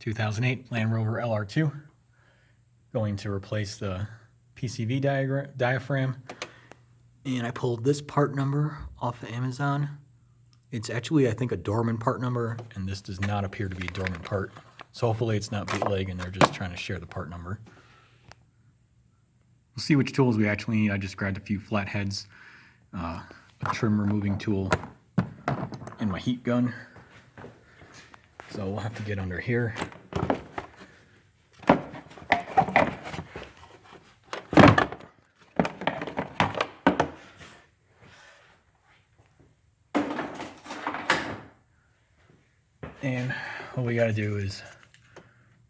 2008 Land Rover LR2. Going to replace the PCV diaphragm. And I pulled this part number off of Amazon. It's actually, I think, a Dorman part number, and this does not appear to be a Dorman part. So hopefully it's not bootleg and they're just trying to share the part number. We'll see which tools we actually need. I just grabbed a few flatheads, a trim removing tool, and my heat gun. So we'll have to get under here. And what we got to do is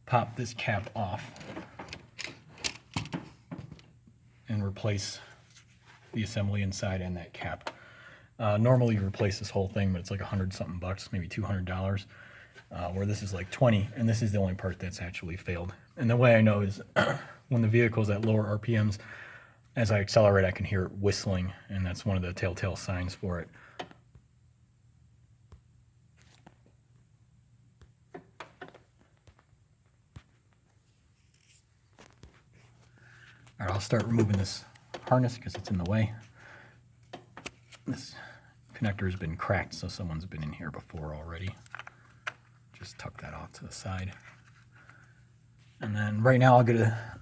pop this cap off and replace the assembly inside and that cap. Normally you replace this whole thing, but it's like $100-something bucks, maybe $200, where this is like 20, and this is the only part that's actually failed. And the way I know is when the vehicle's at lower RPMs, as I accelerate, I can hear it whistling, and that's one of the telltale signs for it. All right, I'll start removing this harness because it's in the way. This connector has been cracked, so someone's been in here before already. Just tuck that off to the side. And then right now I'll get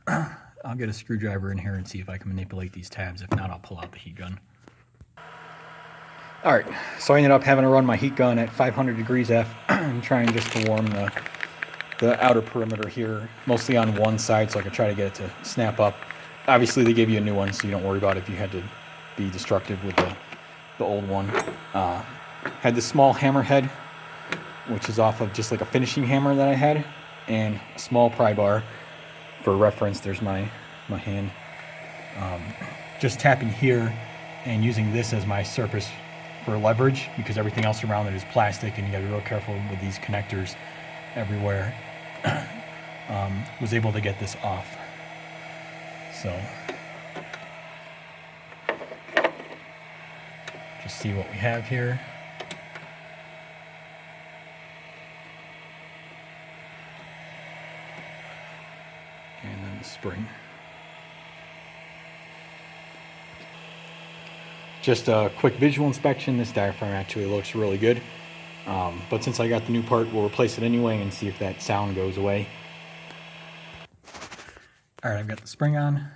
a screwdriver in here and see if I can manipulate these tabs. If not, I'll pull out the heat gun. All right, so I ended up having to run my heat gun at 500 degrees F and trying just to warm the outer perimeter here, mostly on one side, so I could try to get it to snap up. Obviously, they gave you a new one, so you don't worry about it if you had to be destructive with the old one. Had this small hammerhead, which is off of just like a finishing hammer that I had, and a small pry bar. For reference, there's my hand. Just tapping here and using this as my surface for leverage, because everything else around it is plastic, and you gotta be real careful with these connectors everywhere. Was able to get this off. So just see what we have here. And then the spring. Just a quick visual inspection. This diaphragm actually looks really good. But since I got the new part, we'll replace it anyway and see if that sound goes away. All right, I've got the spring on.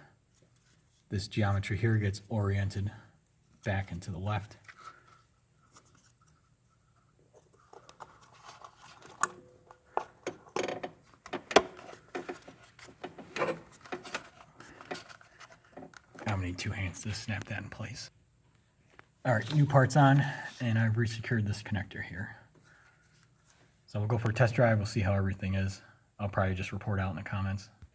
This geometry here gets oriented back and to the left. I'm gonna need two hands to snap that in place. All right, new part's on, and I've resecured this connector here. So we'll go for a test drive. We'll see how everything is. I'll probably just report out in the comments.